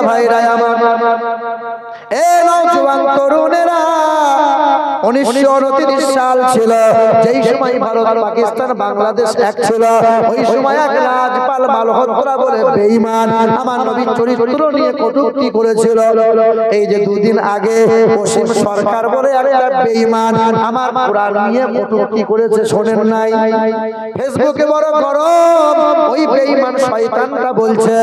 ভাইরা আমার, এ নওজোয়ান তরুণেরা, 1929 সাল ছিল, যেই সময় ভারত পাকিস্তান বাংলাদেশ এক ছিল। ওই সময় এক রাজপাল মালহোত্রা বলে বেঈমান আমার নবীর চরিত্র নিয়ে কটূক্তি করেছিল। এই যে দুদিন আগে পশ্চিম সরকার বলে একটা বেঈমান আমার কোরআন নিয়ে কটূক্তি করেছে, শোনেন নাই? ফেসবুকে বড় গরম, ওই বেঈমান শয়তানটা বলছে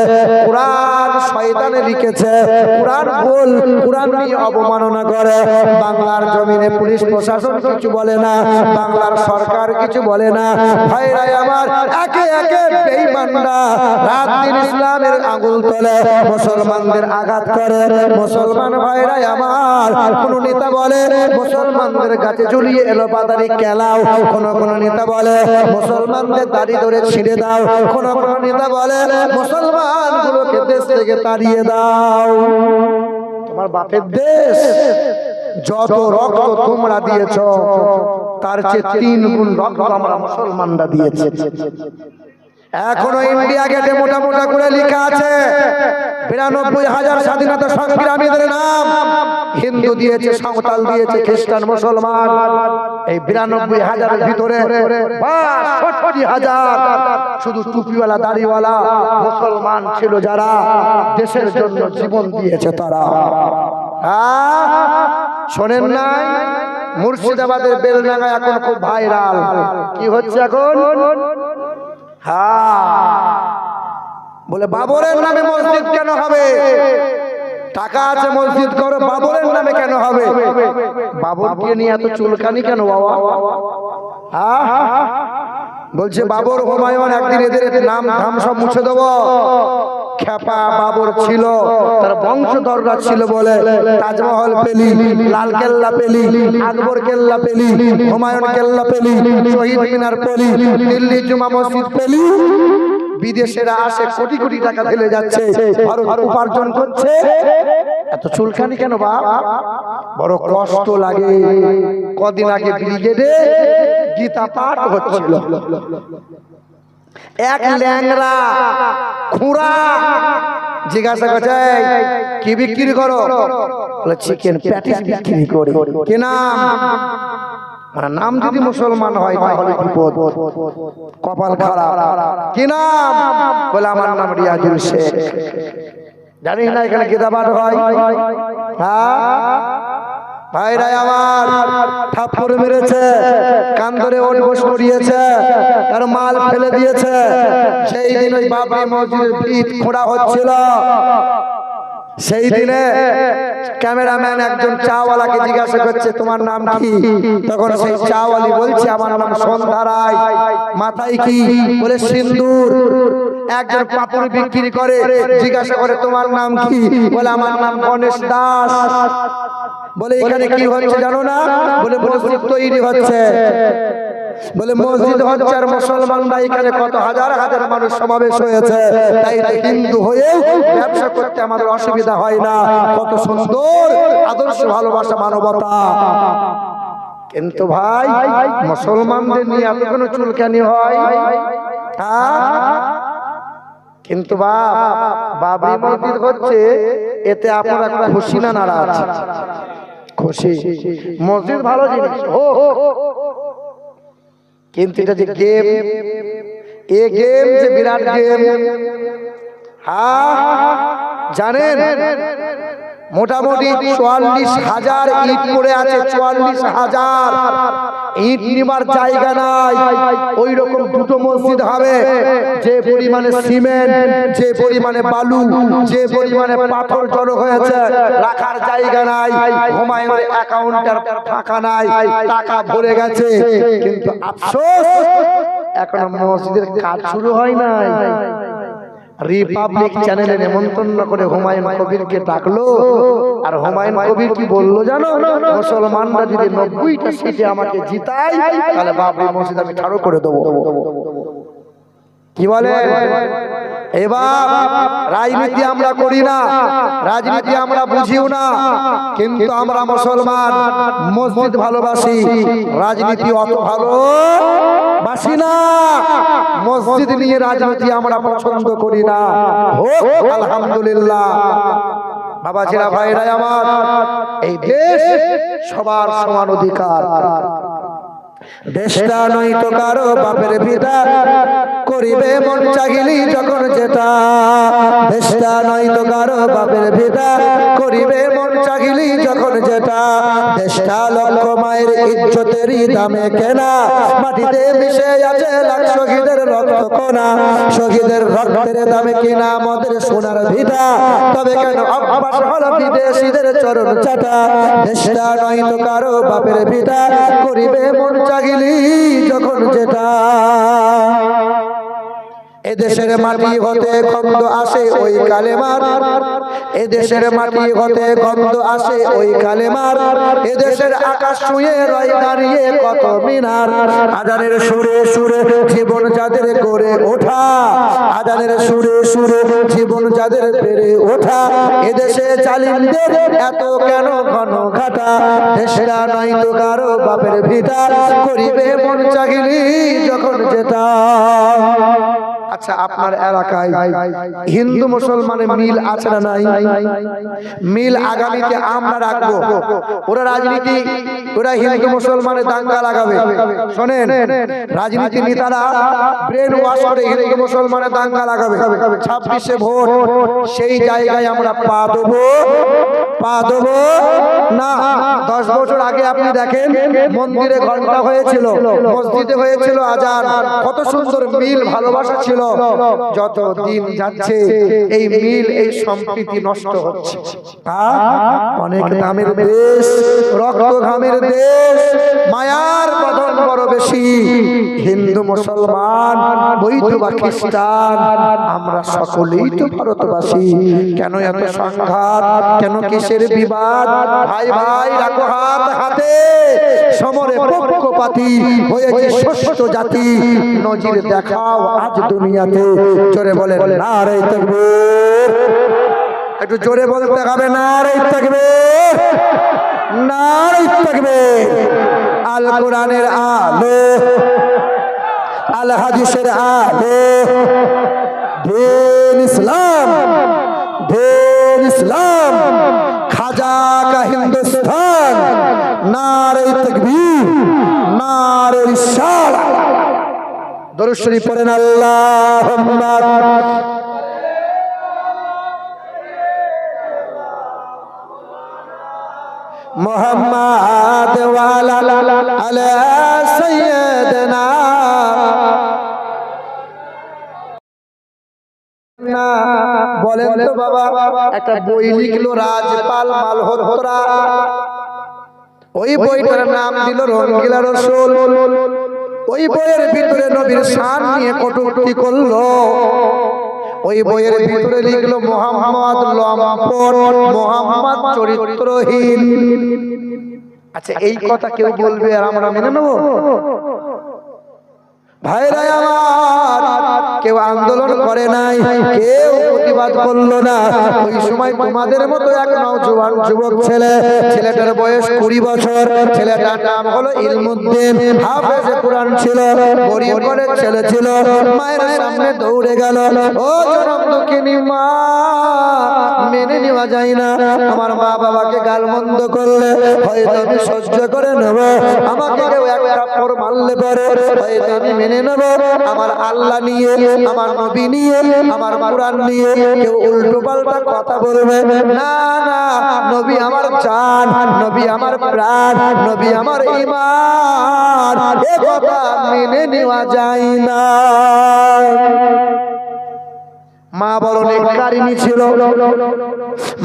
কোরআন শয়তানে লিখেছে, কোরআন বল, কোরআন নিয়ে অবমাননা করে। বাংলার জমিনে পুলিশ প্রশাসন কিছু বলে না, বাংলার সরকার কিছু বলে না। ভাইরা আমার, একে একে বেঈমানরা রাত দিন ইসলামের আঙুল তোলে, মুসলমানদের আঘাত করে। মুসলমান ভাইরা আমার, কোন নেতা বলে মুসলমানদের কাছে ঝুলিয়ে এলো পাতারি কেলাও, কোন কোন নেতা বলে মুসলমানদের দাড়ি ধরে ছিঁড়ে দাও, কোন কোন নেতা বলে মুসলমানগুলোকে দেশ থেকে তাড়িয়ে দাও। তোমার বাপের দেশ, যত রক্ত তোমরা দিয়েছ তার চেয়ে 3 গুণ রক্ত আমরা মুসলমানরা দিয়েছি। এখনো ইন্ডিয়া গেটে মোটা মোটা করে লেখা আছে 92,000 স্বাধীনতা সংগ্রামীদের নাম। হিন্দু দিয়েছে, সাঁওতাল দিয়েছে, খ্রিস্টান, মুসলমান। এই 92,000 এর ভিতরে 62,000 শুধু টুপিওয়ালা দাড়িওয়ালা মুসলমান ছিল, যারা দেশের জন্য জীবন দিয়েছে তারা। শোনেন নাই? মুর্শিদাবাদের বেলডাঙ্গায় এখন খুব ভাইরাল। কি হচ্ছে এখন? বলে বাবরের নামে মসজিদ কেন হবে? টাকা আছে মসজিদ করো, বাবরের নামে কেন হবে? বাবরকে নিয়ে এত চুলকানি কেন বাবা? বলছে বাবর হুমায়ুন, একদিন এদের নাম ধাম সব মুছে দেবো। খেপা বাবর ছিল, তার বংশধররা ছিল বলে তাজমহল পেলি, লাল কেল্লা পেলি, আকবর কেল্লা পেলি, হুমায়ুন কেল্লা পেলি, শহীদ মিনার পেলি, দিল্লি জুমা মসজিদ পেলি। বিদেশেরা আসে, কোটি কোটি টাকা ঢেলে যাচ্ছে, ভারত উপার্জন করছে। এত চুলখানি কেন বাপ? বড় কষ্ট লাগে। কদিন আগে ব্রিগেডে গীতা পাঠ হচ্ছিল, এক ল্যাংড়া খুঁড়া জিজ্ঞাসা করছে কি বিক্রি করো? বলে চিকেন প্যাটিস বিক্রি করি। কি নাম? মানে নাম যদি মুসলমান হয় তাহলে বিপদ, কপাল খারাপ। কি নাম? বলে আমার নাম রিয়াজুল শেখ। জানিস না এখানে গীতা পাঠ হয়? ভাইরা আমার, থাপ্পড় মেরেছে, কান ধরে ওঠ বস করিয়েছে, তার মাল ফেলে দিয়েছে। সেই দিন ওই বাবরি মসজিদের ভিত খোঁড়া হচ্ছিল, সেই দিনে ক্যামেরাম্যান একজন চাওয়ালাকে জিজ্ঞাসা করছে তোমার নাম কি? তখন সেই চাওয়ালি বলছে আমার নাম সন্ধ্যা রায়। মাথায় কি? বলে সিন্দুর। একজন পাপড় বিক্রি করে, জিজ্ঞাসা করে তোমার নাম কি? বলে আমার নাম গণেশ দাস। বলে এখানে কি হচ্ছে জানো না? বলে মসজিদ তৈরি হচ্ছে। বলে মসজিদ হচ্ছে আর মুসলমানরা এখানে কত হাজার হাজার মানুষ সমাবেশ হয়েছে, তাই হিন্দু হয়ে ব্যবসা করতে আমাদের অসুবিধা হয় না। কত সুন্দর আদর্শ, ভালোবাসা, মানবতা। কিন্তু ভাই, মুসলমানদের নিয়ে এত কোনো চুলকানি হয়? কিন্তু বাবরি মসজিদ হচ্ছে, এতে আপনারা খুশি না নারাজ? খুশি। মসজিদ ভালো জিনিস, কিন্তু এটা যে গেম, এ গেম যে বিরাট গেম। জানেন মোটামুটি 44,000 ইট পড়ে আছে। 44,000 ইট নিবার জায়গা নাই। ওই রকম দুটো মসজিদ হবে, যে পরিমাণে সিমেন্ট, যে পরিমাণে বালু, যে পরিমাণে পাথর জড়ো হয়েছে, রাখার জায়গা নাই। হুমায়ুনের অ্যাকাউন্টের টাকা নাই, টাকা ভরে গেছে। কিন্তু আফসোস, এখনো মসজিদের কাজ শুরু হয় নাই। রিপাবলিক চ্যানেলে নেমন্তন্ন করে হুমায়ুন কবিরকে ডাকলো, আর হুমায়ুন কবির কি বললো জানো? মুসলমানরা যদি 90টা সিটে আমাকে জিতায়, তাহলে বাবরি মসজিদ আমি ঠাড়ো করে দেবো। কি বলে? এবার রাজনীতি আমরা করি না, রাজনীতি আমরা বুঝিও না, কিন্তু আমরা মুসলমান, মসজিদ ভালোবাসি, রাজনীতি অত ভালোবাসি না। মসজিদ নিয়ে রাজনীতি আমরা পছন্দ করি না। হোক আলহামদুলিল্লাহ। বাবা ছেলে ভাইরা আমার, এই দেশ সবার সমান অধিকার। দেশটা নয়তো কারো বাপের পিতা, করিবে মন চাহিলি যখন যেটা। দেশটা নয়তো কারো বাপের পিতা, করিবে মন চাহিলি যখন যেটা। দেশটা লক্ষ মায়ের ইজ্জতেরই দামে কেনা, মাটিতে মিশে আছে লাখ শহীদের রক্ত কোনা। শহীদের রক্তের দামে কিনা আমাদের সোনার ভিটা, তবে কেন অভ্যাস হলো বিদেশিদের চরণ চাটা। দেশটা নয়তো কারো বাপের পিতা, করিবে মন চাহিলি যখন যেটা। এদেশের মাটি হতে গন্ধ আসে ওই কালেমার, এদেশের মাটি হতে গন্ধ আসে ওই কালেমার। এদেশের আকাশ ছুঁয়ে রয় দাঁড়িয়ে কত মিনার। আজানের সুরে সুরে জীবন যাদের গড়ে ওঠা, আজানের সুরে সুরে জীবন যাদের বেড়ে ওঠা। এদেশে জালিমদের এত কেন ঘন ঘাটা। দেশটা নয়তো কারো বাপের ভিটা, করিবে মন চাহিলি যখন যেটা। আচ্ছা, আপনার এলাকায় হিন্দু মুসলমানের মিল আছে না নাই? মিল আগামীতে আমরা রাখবো। ওরা রাজনীতি, ওরা হিন্দু মুসলমানের দাঙ্গা লাগাবে। শোনেন, রাজনীতি নেতারা ব্রেন ওয়াশ করে হিন্দু মুসলমানের দাঙ্গা লাগাবে। 26শে ভোট, সেই জায়গায় আমরা পা দেবো না। 10 বছর আগে আপনি দেখেন, মন্দিরে ঘন্টা হয়েছিল, মসজিদে হয়েছিল আজান, কত সুন্দর মিল ভালোবাসা ছিল। যত দিন যাচ্ছে এই মিল, এই সম্প্রীতি নষ্ট হচ্ছে। অনেক দামের দেশ, রক্ত ঘামের দেশ, মায়ার বদন বড় বেশি। হিন্দু মুসলমান, বৌদ্ধ বা খ্রিস্টান, আমরা সকলেই তো ভারতবাসী। কেন এত সংঘাত, কেন কিসের বিবাদ? ভাই ভাই রাখো হাত হাতে, সমরে পক্ষপাতী হয়েছে ষষ্ঠ জাতি। নজির দেখাও আজ দুনিয়াতে। জোরে বলেন নারে তাকবীর। একটু জোরে বলতে হবে, নারে তাকবীর, নারে তাকবীর। আল কোরআনের আলো, আল হাদিসের আলো, দিন ইসলাম, দিন ইসলাম, খাজা কা হিন্দুস্তান। নারে তাকবীর, নারে রিসালাত। দরুদ শরীফ পড়েন আল্লাহুম্মা মুহাম্মাদ ওয়া আলা সাইয়্যিদিনা। বলেন তো বাবা, একটা বই লিখলো রাজপাল মালহোত্রা, ওই বইটার নাম দিল রঙ্গিলা রসুল। ওই বইয়ের ভিতরে নবীর শান নিয়ে কটূক্তি করলো। ওই বইয়ের ভিতরে লিখলো মুহাম্মদ লম্পট, মুহাম্মদ চরিত্রহীন। আচ্ছা, এই কথা কেউ বলবে আর আমরা মেনে নেব? ভাইরা আমার, কেউ আন্দোলন করে নাই, কেউ প্রতিবাদ করলো না। ওই সময় তোমাদের মতো এক নওজোয়ান যুবক ছেলে, ছেলেটার বয়স 20 বছর, ছেলেটার নাম হলো ইলমুদ্দিন, হাফেজে কোরআন ছিল, গরিব ঘরের ছেলে ছিল। মায়ের সামনে দৌড়ে গেল, ও জনম দুঃখিনী মা, মেনে নেওয়া যায় না। আমার মা বাবাকে গালমন্দ করলে হয়তো আমি সহ্য করে নেব, আমাকে কেউ এক থাপ্পড় মারলে পরে হয়তো আমি মেনে নেব। আমার আল্লাহ নিয়ে, আমার নবী নিয়ে, আমার কোরআন নিয়ে কেউ উল্টো পাল্টা কথা বলবে না। না, নবী আমার জান, নবী আমার প্রাণ, নবী আমার ঈমান, এ কথা মেনে নেওয়া যায় না। মা বড় নেককারিনী ছিল।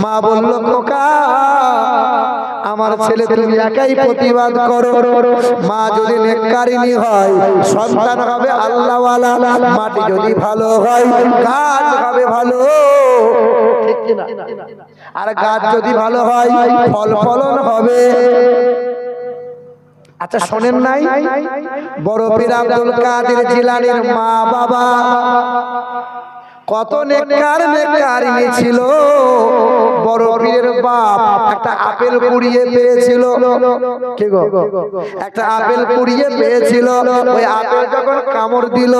মা বলল, খোকা আমার ছেলে তুমি একাই প্রতিবাদ করো। মা যদি নেককারিনী হয় সন্তান হবে আল্লাহওয়ালা, মাটি যদি ভালো হয় গাছ হবে ভালো, ঠিক কি না? আর গাছ যদি ভালো হয় ফল ফলন হবে। আচ্ছা শোনেন নাই, বড় পীর আব্দুল কাদের জিলানীর মা বাবা কত নেককারিনী ছিল। বড় পীরের বাপ একটা আপেল কুড়িয়ে পেয়েছিল। কি গো? একটা আপেল কুড়িয়ে পেয়েছিল। ওই আপেল যখন কামড় দিল,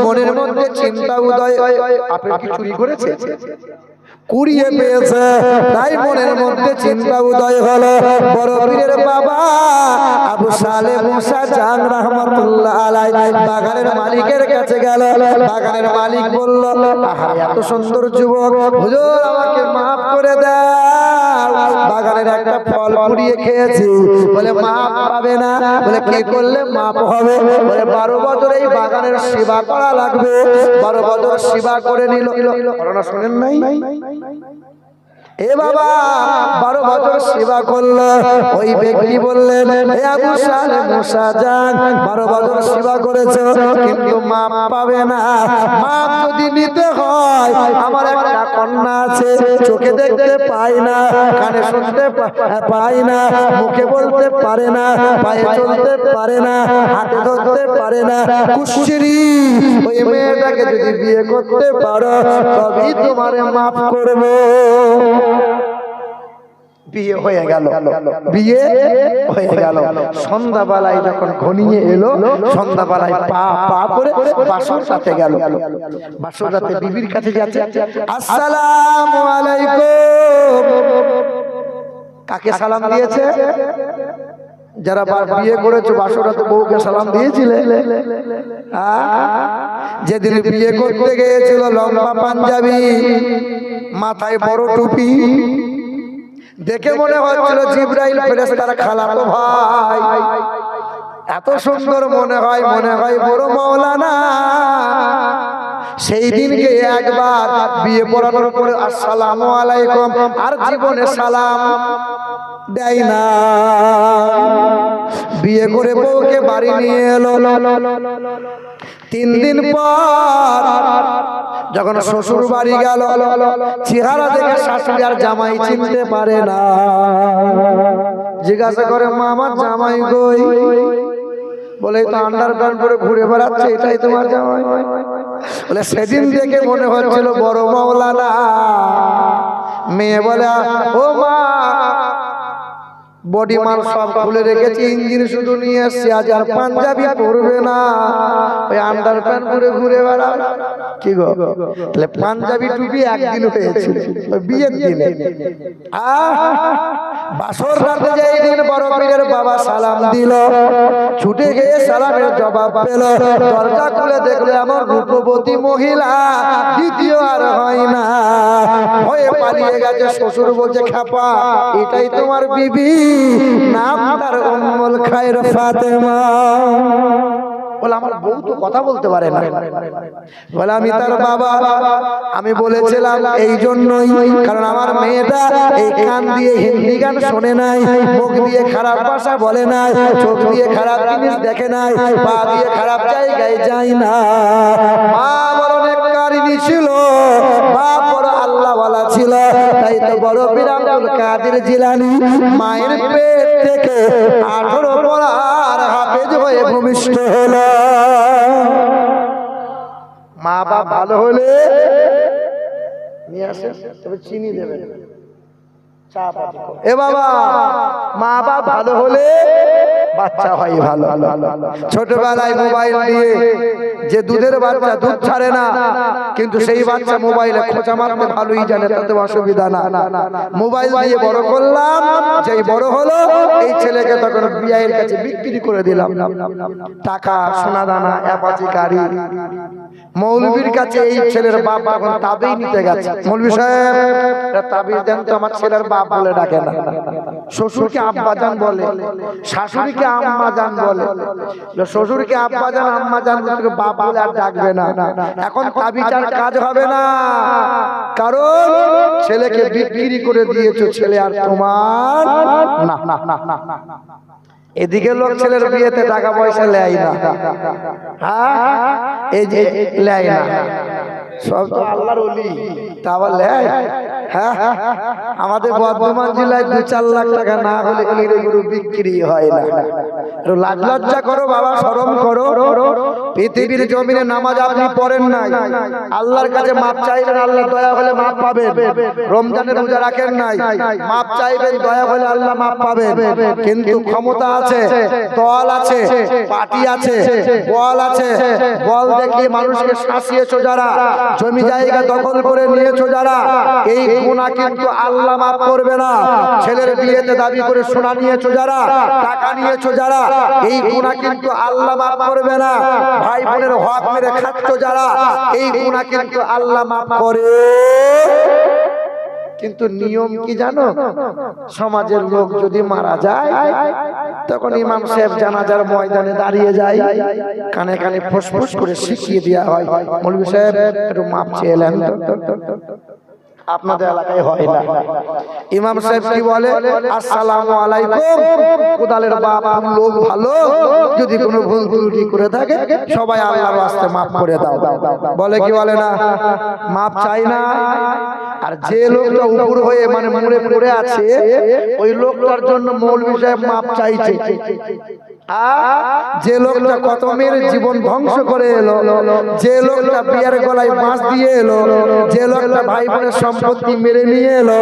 মনের মধ্যে চিন্তা উদয়, আপেল কি চুরি করেছে? কুড়িয়ে পেয়েছে। তাই মনের মধ্যে চিন্তা উদয় হলো, বড় পীরের বাবা আবু সালেহ মুসা জান রাহমাতুল্লাহ আলাইহি বাগানের মালিকের কাছে গেল। বাগানের মালিক বলল, আহা এত সুন্দর যুবক, হুজুর আমাকে মাফ করে দাও, বাগানের একটা ফল কুড়িয়ে খেয়েছি। বলে মাফ পাবে না। বলে কি করলে মাফ হবে? বলে 12 বছর এই বাগানের সেবা করা লাগবে। 12 বছর সেবা করে নিল। ঘটনা শুনেন নাই? এ বাবা 12 বছর সেবা করলো। ওই ব্যক্তি বললেন, হে আবু সালেহ মুসা জান, 12 বছর সেবা করেছো কিন্তু মাপ পাবে না। মাপ যদি নিতে হয়, আমার একটা কন্যা আছে, চোখে দেখতে পাই না, কানে শুনতে পাই না, মুখে বলতে পারে না, পায়ে চলতে পারে না, হাতে ধরতে পারে না, কুশ্রী। ওই মেয়েটাকে যদি বিয়ে করতে পারো তবেই তোমারে মাফ করবো। বিয়ে হয়ে গেল, বিয়ে হয়ে গেল। সন্ধ্যাবেলায় যখন ঘনিয়ে এলো, সন্ধ্যাবেলায় পা পা করে বাসর রাতে গেল। বাসর রাতে বিবির কাছে যাচ্ছে, আসসালামু আলাইকুম। কাকে সালাম দিয়েছে? যারা বিয়ে করেছো বাসর রাতে বউকে সালাম দিয়েছিলে? যেদিন বিয়ে করতে গিয়েছিল, লম্বা পাঞ্জাবি, মাথায় বড় টুপি, দেখে মনে হচ্ছিল জিবরাইল ফেরেশতার খালাতো ভাই। এত সুন্দর মনে হয়, মনে হয় বড় মাওলানা। সেই দিনকে একবার বিয়ে পড়ানোর পরে আসসালামু আলাইকুম আর জীবনে সালাম দেয় না। বিয়ে করে বউকে বাড়ি নিয়ে এলো। 3 দিন পর যখন শ্বশুর বাড়ি গেল, চেহারা দেখে শাশুড়ি আর জামাই চিনতে পারে না। জিজ্ঞাসা করে, মা আমার জামাই কই? বলে তো আন্ডারপ্যান্ট পরে ঘুরে বেড়াচ্ছে, এটাই তোমার জামাই? বলে সেদিন দেখে মনে হচ্ছিল বড় মাওলানা। মেয়ে বলে, ও মা, বডি মাল সব খুলে রেখেছি, ইঞ্জিন শুধু নিয়ে এসছি, আজ আর পাঞ্জাবি পরবে না, ওই আন্ডারপ্যান্ট পরে ঘুরে বেড়া। কি গো? তাহলে পাঞ্জাবি টুপি একদিন হয়েছিল, ওই বিয়ের দিনে। বাসর রাতে যেই দিন বড় পীরের বাবা সালাম দিল, ছুটে গিয়ে সালামের জবাব পেল। দরজা খুলে দেখলে আমার রূপবতী মহিলা, দ্বিতীয় আর হয় না। ভয়ে পালিয়ে গেছে। শ্বশুর বলছে, খাপা এটাই তোমার বিবি? নাম তার উম্মুল খায়র ফাতেমা। বলে আমার বউ তো কথা বলতে পারে না। বলে আমি তার বাবা। আমি বলেছিলাম এই জন্যই, কারণ আমার মেয়েটা এই কান দিয়ে হিন্দি গান শোনে নাই, মুখ দিয়ে খারাপ ভাষা বলে নাই, চোখ দিয়ে খারাপ জিনিস দেখে নাই, পা দিয়ে খারাপ জায়গায় যায় না। মা বড় নেককারিনী ছিল, বাপ বড় আল্লাহওয়ালা ছিল। তাই তো বড় পীর আব্দুল কাদের জিলানী মায়ের পেট থেকে 18 পড়ার হাফেজ হয়ে ভূমিষ্ঠ হলো। মা বাপ ভালো হলে নিয়ে আসে, তবে চিনি দেবেন। এ বাবা, মা বাপ ভালো হলে বাচ্চা হয় ভালো। ছোটবেলায় মোবাইল দিয়ে যে দুধের বাচ্চা দুধ ছাড়ে না, কিন্তু সেই বাচ্চা মোবাইলে খোঁচা মারতে ভালোই জানে, তাতে অসুবিধা না। মোবাইল দিয়ে বড় করলাম, যেই বড় হলো এই ছেলেকে তখন বিআইয়ের কাছে বিক্রি করে দিলাম। টাকা, সোনা দানা, অ্যাপাচি গাড়ি। মৌলবীর কাছে এই ছেলের বাপ এখন তাবিজ নিতে গেছে। মৌলবী সাহেব তাবিজ দেন তো, আমার ছেলের বাপ বলে ডাকে না। শ্বশুরকে আব্বাজান বলে, শাশুড়িকে আম্মাজান বলে। শ্বশুরকে আব্বাজান আম্মাজান বলে, বাপ বলে আর ডাকবে না। এখন তাবিজ আর কাজ হবে না, কারণ ছেলেকে বিক্রি করে দিয়েছো, ছেলে আর তোমার না। এদিকে লোক ছেলের বিয়েতে টাকা পয়সা লেয় না, হ্যাঁ এই যে লেয় না, সব তো আল্লাহর ওলি, তা আবার লেয়? হ্যাঁ, আমাদের বর্ধমান জেলায় 2-4 লাখ টাকা না হলে গরু বিক্রি হয় না। লাজ লজ্জা করো বাবা, শরম করো। পৃথিবীর জমিনে নামাজ আপনি পড়েন নাই, আল্লাহর কাছে মাপ চাইবেন, আল্লাহ দয়া হলে মাপ পাবেন। রমজানের রোজা রাখেন নাই, মাপ চাইবেন, দয়া হলে আল্লাহ মাপ পাবেন। কিন্তু ক্ষমতা আছে, দল আছে, পার্টি আছে, বল আছে, বল দেখিয়ে মানুষকে শাসিয়েছো যারা, জমি জায়গা দখল করে নিয়েছো যারা, এই গুনাহ কিন্তু আল্লাহ মাফ করবে না। ছেলের বিয়েতে দাবি করে সোনা নিয়েছো যারা, টাকা নিয়েছো যারা, এই গুনাহ কিন্তু আল্লাহ মাফ করবে না। ভাই বোনের হক মেরে খাচ্ছো যারা, এই গুনাহ কিন্তু আল্লাহ মাফ করে। কিন্তু নিয়ম কি জানো? সমাজের লোক যদি মারা যায় তখন ইমাম সাহেব জানাজার ময়দানে দাঁড়িয়ে যায়, কানে কানে ফুসফুস করে শিখিয়ে দেওয়া হয়, মৌলভী সাহেব একটু মাপ চেয়ে এলেন। আপনাদের এলাকায় হয় না। ইমাম সাহেব কি বলে? আসসালামু আলাইকুম, কোদালের বাপ লোক ভালো, যদি কোনো ভুল ত্রুটি করে থাকে সবাই আল্লাহর রাস্তায় মাফ করে দাও। বলে কি বলে না? মাপ চাই না। আর যে লোকটা উপর হয়ে মানে মুড়ে পড়ে আছে ওই লোকটার জন্য মৌলভী সাহেব মাপ চাইছে। যে লোকটা কত মেয়ের জীবন ধ্বংস করে এলো, যে লোকটা বিয়ের গলায় বাঁশ দিয়ে এলো, যে লোকটা ভাই বোনের সম্পত্তি মেরে নিয়ে এলো,